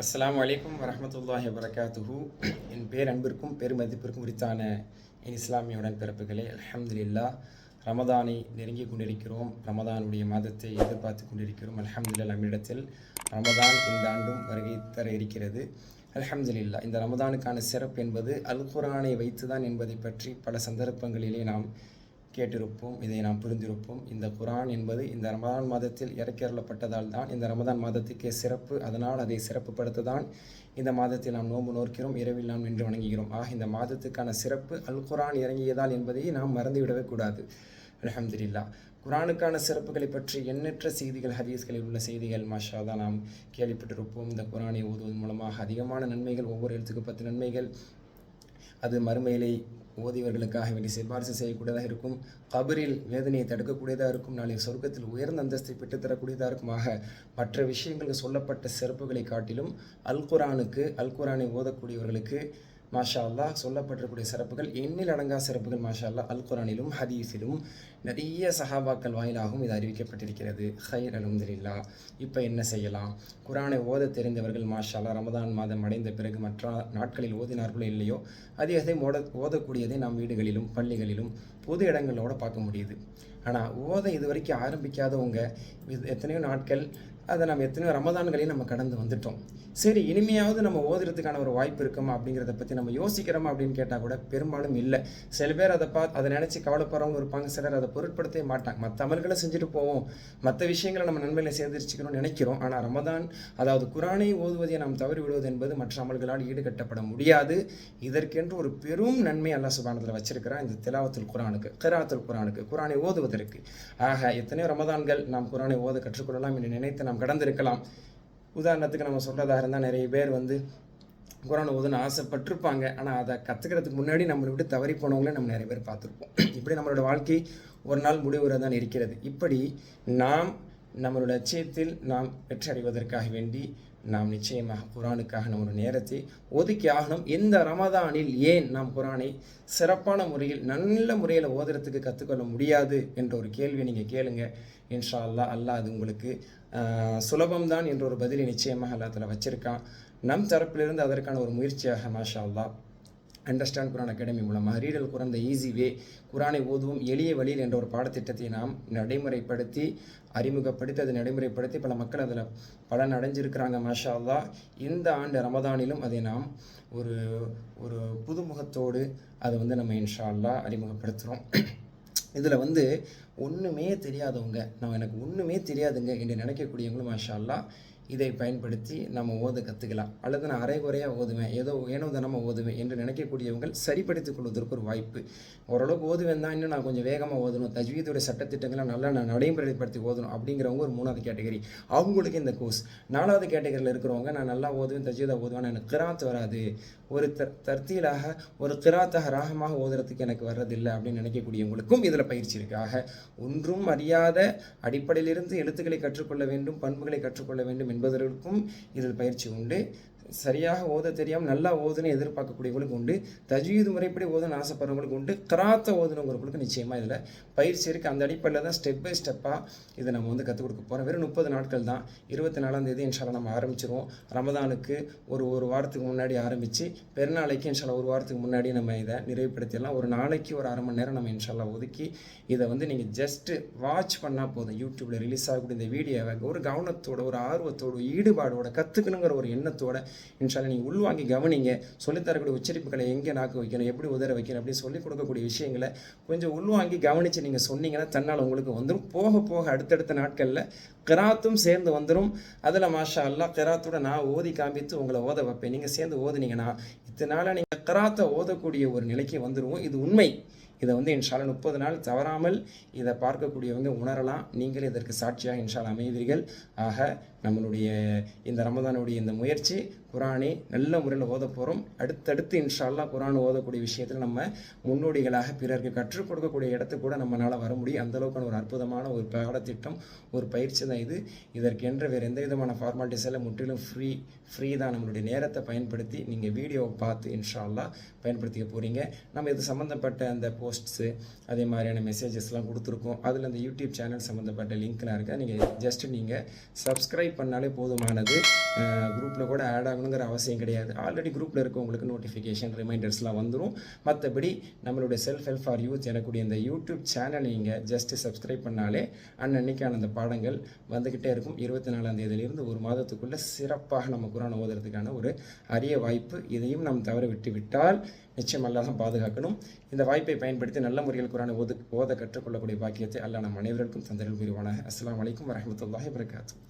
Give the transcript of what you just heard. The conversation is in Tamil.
அஸ்ஸலாமு அலைக்கும் வரஹ்மத்துல்லாஹி வபரகாத்துஹு. என் பேர் அன்பிற்கும் பெருமதிப்பிற்கும் உரித்தான என் இஸ்லாமிய உடன்பிறப்புகளே, அல்ஹம்துலில்லாஹ். ரமதானை நெருங்கி கொண்டிருக்கிறோம். ரமதானுடைய மாதத்தை எதிர்பார்த்து கொண்டிருக்கிறோம். அல்ஹம்துலில்லாஹ், நம்மிடத்தில் ரமதான் இந்த ஆண்டும் வருகை தர இருக்கிறது. அல்ஹம்துலில்லாஹ். இந்த ரமதானுக்கான சிறப்பு என்பது அல் குர்ஆனை வைத்துதான் என்பதை பற்றி பல சந்தர்ப்பங்களிலே நாம் கேட்டிருப்போம், இதை நாம் புரிந்திருப்போம். இந்த குர்ஆன் என்பது இந்த ரமதான் மாதத்தில் இறக்கியருளப்பட்டதால் தான் இந்த ரமதான் மாதத்துக்கே சிறப்பு. அதனால் அதை சிறப்புப்படுத்த தான் இந்த மாதத்தில் நாம் நோன்பு நோக்கிறோம், இரவில் நாம் நின்று வணங்குகிறோம். இந்த மாதத்துக்கான சிறப்பு அல் குர்ஆன் இறங்கியதால் என்பதை நாம் மறந்துவிடவே கூடாது. அல்ஹம்துலில்லாஹ். குர்ஆனுக்கான சிறப்புகளை பற்றி எண்ணற்ற செய்திகள், ஹதீஸ்களில் உள்ள செய்திகள் மாஷா தான் நாம் கேள்விப்பட்டிருப்போம். இந்த குர்ஆனை ஓதுவதன் மூலமாக அதிகமான நன்மைகள், ஒவ்வொரு எழுத்துக்கு 10 நன்மைகள். அது மறுமையிலே ஓதியவர்களுக்காக வேண்டி சிபாரிசு செய்யக்கூடியதாக இருக்கும். கபரில் வேதனையை தடுக்கக்கூடியதாக இருக்கும். நாளை சொர்க்கத்தில் உயர்ந்த அந்தஸ்தை பெற்றுத்தரக்கூடியதாக இருக்கும். மற்ற விஷயங்களுக்கு சொல்லப்பட்ட சிறப்புகளை காட்டிலும் அல் குர்ஆனை ஓதக்கூடியவர்களுக்கு மாஷா அல்லாஹ் சொல்லப்பட்டிருக்கூடிய சிறப்புகள் எண்ணில் அடங்கா சிறப்புகள். மாஷா அல்லாஹ் அல் குர்ஆனிலும் ஹதீஸிலும் நிறைய சஹாபாக்கள் வாயிலாகவும் இது அறிவிக்கப்பட்டிருக்கிறது. ஹைர், அல்ஹம்துலில்லாஹ். இப்போ என்ன செய்யலாம்? குர்ஆனை ஓத தெரிந்தவர்கள் மாஷா அல்லாஹ் ரமதான் மாதம் அடைந்த பிறகு மற்ற நாட்களில் ஓதினார்களோ இல்லையோ அதிகத்தை ஓதக்கூடியதை நாம் வீடுகளிலும் பள்ளிகளிலும் பொது இடங்களோட பார்க்க முடியுது. ஆனால் ஓத இது வரைக்கும் ஆரம்பிக்காதவங்க எத்தனையோ நாட்கள், அதை நம்ம எத்தனையோ ரமதான்களையும் நம்ம கடந்து வந்துட்டோம். சரி, இனிமையாவது நம்ம ஓதுறதுக்கான ஒரு வாய்ப்பு இருக்குமா அப்படிங்கிறத பற்றி நம்ம யோசிக்கிறோமா அப்படின்னு கேட்டால் கூட பெரும்பாலும் இல்லை. சில பேர் அதை நினச்சி கவலைப்படுறவங்க இருப்பாங்க, சிலர் அதை பொருட்படுத்தவே மாட்டாங்க. மற்ற அமல்களை செஞ்சுட்டு போவோம், மற்ற விஷயங்களை நம்ம நன்மைகளை சேர்ந்துருச்சுக்கணும்னு நினைக்கிறோம். ஆனால் ரமதான், அதாவது குர்ஆனை ஓதுவதை நாம் தவறி விடுவது என்பது மற்ற அமல்களால் ஈடுகட்டப்பட முடியாது. இதற்கென்று ஒரு பெரும் நன்மை அல்லாஹ் சுப்ஹானஹு வ தஆலா வச்சிருக்கிறான், இந்த திலாவத்துல் குர்ஆனுக்கு, கிராஅத்துல் குர்ஆனுக்கு, குர்ஆனை ஓதுவதற்கு. எத்தனையோ ரமதான்கள் நாம் குர்ஆனை ஓத கற்றுக்கொள்ளலாம் என்று நினைத்து நாம் கடந்திருக்கலாம். உதாரணத்துக்கு நம்ம சொல்கிறதாக இருந்தால், நிறைய பேர் குர்ஆன் ஓதுன்னு ஆசைப்பட்டிருப்பாங்க. ஆனால் அதை கற்றுக்கிறதுக்கு முன்னாடி நம்மளை விட்டு தவறி போனவங்களே நம்ம நிறைய பேர் பார்த்துருப்போம். இப்படி நம்மளோட வாழ்க்கை ஒரு நாள் முடிவுற தான் இருக்கிறது. இப்படி நாம் நம்மளோட லட்சியத்தில் நாம் வெற்றி அடைவதற்காக வேண்டி நாம் நிச்சயமாக குர்ஆனுக்காக நம்மளோட நேரத்தை ஒதுக்கி ஆகணும். இந்த ரமதானில் ஏன் நாம் குர்ஆனை சிறப்பான முறையில், நல்ல முறையில் ஓதுறதுக்கு கற்றுக்கொள்ள முடியாது என்ற ஒரு கேள்வியை நீங்கள் கேளுங்க. இன்ஷா அல்லாஹ், அல்லாஹ் அது உங்களுக்கு சுலபம்தான் என்ற ஒரு பதிலை நிச்சயமாக அல்லாஹ் தஆலா வச்சிருக்கான். நம் தரப்பிலிருந்து அதற்கான ஒரு முயற்சியாக மாஷா அல்லாஹ் அண்டர்ஸ்டாண்ட் குர்ஆன் அகாடமி மூலமாக ரீட் அல் குர்ஆன் த ஈஸி வே, குர்ஆனை ஓதுவோம் எளிய வழியில் என்ற ஒரு பாடத்திட்டத்தை நாம் நடைமுறைப்படுத்தி அறிமுகப்படுத்தி அதை நடைமுறைப்படுத்தி பல மக்கள் அதில் பலன் அடைஞ்சிருக்கிறாங்க. மாஷா அல்லாஹ். இந்த ஆண்டு ரமதானிலும் அதை நாம் ஒரு ஒரு புதுமுகத்தோடு அதை நம்ம இன்ஷா அல்லாஹ் அறிமுகப்படுத்துகிறோம். இதில் ஒன்றுமே தெரியாதவங்க, எனக்கு ஒன்றுமே தெரியாதுங்க என்று நினைக்கக்கூடியவங்களும் மாஷா அல்லாஹ் இதை பயன்படுத்தி நம்ம ஓத கற்றுக்கலாம். அல்லது நான் அரைகுறையாக ஓதுவேன், ஏனோ தானமாக ஓதுவேன் என்று நினைக்கக்கூடியவங்க சரிப்படுத்திக் கொள்வதற்கு ஒரு வாய்ப்பு. ஓரளவுக்கு ஓதுவேன் தான், இன்னும் நான் கொஞ்சம் வேகமாக ஓதணும், தஜ்வீதுடைய சட்டத்திட்டங்களை நல்லா நான் நடைமுறைப்படுத்தி ஓதணும் அப்படிங்கிறவங்க ஒரு 3வது கேட்டகரி. அவங்களுக்கு இந்த கோர்ஸ். 4வது கேட்டகரியில் இருக்கிறவங்க, நான் நல்லா ஓதுவேன், தஜ்வீதாக ஓதுவேன், எனக்கு கிராத் வராது, ஒரு தர்த்தீலாக ஒரு கிராத்தாக ராகமாக ஓதுறதுக்கு எனக்கு வர்றதில்லை அப்படின்னு நினைக்கக்கூடியவங்களுக்கும் இதில் பயிற்சி இருக்கு. ஒன்றும் அறியாத அடிப்படையிலிருந்து எழுத்துக்களை கற்றுக்கொள்ள வேண்டும், பண்புகளை கற்றுக்கொள்ள வேண்டும் என்பதற்கும் இதில் பயிற்சி உண்டு. சரியாக ஓத தெரியாமல் நல்லா ஓதுன்னு எதிர்பார்க்கக்கூடியவங்களுக்கு உண்டு, தஜ்வீது முறைப்படி ஓதுன்னு ஆசைப்படுறவங்களுக்கு உண்டு, கிராத்தை ஓதுனவங்களுக்கு நிச்சயமாக இதில் பயிற்சி இருக்குது. அந்த அடிப்படையில் தான் ஸ்டெப் பை ஸ்டெப்பாக இதை நம்ம கற்றுக் கொடுக்க போகிறோம். வெறும் 30 நாட்கள் தான். 24ஆம் தேதி இன்ஷா அல்லாஹ் நம்ம ஆரம்பிச்சிருவோம். ரமதானுக்கு ஒரு வாரத்துக்கு முன்னாடி ஆரம்பித்து பெருநாளைக்கு இன்ஷா அல்லாஹ் ஒரு வாரத்துக்கு முன்னாடி நம்ம இதை நிறைவுபடுத்திடலாம். ஒரு நாளைக்கு ஒரு அரை மணி நேரம் நம்ம இன்ஷா அல்லாஹ் ஒதுக்கி இதை நீங்கள் ஜஸ்ட்டு வாட்ச் பண்ணால் போதும். யூடியூப்பில் ரிலீஸ் ஆகக்கூடிய இந்த வீடியோவை ஒரு கவனத்தோட, ஒரு ஆர்வத்தோடு, ஈடுபாடோட, கற்றுக்கணுங்கிற ஒரு எண்ணத்தோட இன்ஷா அல்லாஹ் நீங்கள் உள்வாங்கி கவனிங்க. சொல்லித்தரக்கூடிய உச்சரிப்புகளை எங்கே நாக்கு வைக்கணும், எப்படி உதற வைக்கணும், அப்படி சொல்லிக் கொடுக்கக்கூடிய விஷயங்களை கொஞ்சம் உள்வாங்கி கவனித்து நீங்கள் சொன்னீங்கன்னா தன்னால் உங்களுக்கு வந்துடும். போக போக அடுத்தடுத்த நாட்களில் கிராத்தும் சேர்ந்து வந்துடும். அதில் மாஷா அல்லாஹ் கிராத்தோட நான் ஓதி காமித்து உங்களை ஓத வைப்பேன். நீங்கள் சேர்ந்து ஓதுனீங்கன்னா இதனால் நீங்கள் கிராத்தை ஓதக்கூடிய ஒரு நிலைக்கு வந்துடுவோம். இது உண்மை. இதை இன்ஷா அல்லாஹ் 30 நாள் தவறாமல் இதை பார்க்கக்கூடியவங்க உணரலாம். நீங்களே இதற்கு சாட்சியாக இன்ஷா அல்லாஹ் அமைவீர்கள். நம்மளுடைய இந்த ரமதானுடைய இந்த முயற்சி, குர்ஆனை நல்ல முறையில் ஓத போகிறோம். அடுத்தடுத்து இன்ஷா அல்லாஹ் குர்ஆன் ஓதக்கூடிய விஷயத்தில் நம்ம முன்னோடிகளாக பிறருக்கு கற்றுக் கொடுக்கக்கூடிய இடத்துக்கு கூட நம்மளால் வர முடியும். அந்தளவுக்கான ஒரு அற்புதமான ஒரு பாடத்திட்டம், ஒரு பயிற்சி தான் இது. இதற்கென்று வேறு எந்த விதமான ஃபார்மாலிட்டிஸ் எல்லாம் முற்றிலும் ஃப்ரீ தான். நம்மளுடைய நேரத்தை பயன்படுத்தி நீங்கள் வீடியோவை பார்த்து இன்ஷா அல்லாஹ் பயன்படுத்திக்க போகிறீங்க. நம்ம இது சம்மந்தப்பட்ட அந்த போஸ்ட்ஸு, அதே மாதிரியான மெசேஜஸ்லாம் கொடுத்துருக்கோம். அதில் அந்த யூடியூப் சேனல் சம்மந்தப்பட்ட லிங்க்லாம் இருக்குது. நீங்கள் ஜஸ்ட்டு நீங்கள் சப்ஸ்கிரைப் சப்ஸ்கிரைப் பண்ணாலே போதுமானது. குரூப்பில் கூட ஆட் ஆகணுங்கிற அவசியம் கிடையாது. ஆல்ரெடி குரூப்பில் இருக்கவங்களுக்கு நோட்டிஃபிகேஷன் ரிமைண்டர்ஸ்லாம் வந்துடும். மற்றபடி நம்மளுடைய செல்ஃப் ஹெல்ப் ஃபார் யூத் எனக்கூடிய இந்த யூடியூப் சேனல் நீங்கள் ஜஸ்ட்டு சப்ஸ்கிரைப் பண்ணாலே அன்னன்னைக்கான அந்த பாடங்கள் வந்துக்கிட்டே இருக்கும். 24ஆம் தேதியிலிருந்து ஒரு மாதத்துக்குள்ளே சிறப்பாக நம்ம குர்ஆன் ஓதுறதுக்கான ஒரு அரிய வாய்ப்பு. இதையும் நாம் தவற விட்டு விட்டால் நிச்சயம் அல்லாஹ் தான் பாதுகாக்கணும். இந்த வாய்ப்பை பயன்படுத்தி நல்ல முறையில் குர்ஆனை ஓத கற்றுக்கொள்ளக்கூடிய பாக்கியத்தை அல்லாஹ் நம் அனைவருக்கும் தந்தருள் புரிவானாக. அஸ்ஸலாமு அலைக்கும் வரஹ்மத்துல்லாஹி வபரகாத்துஹு.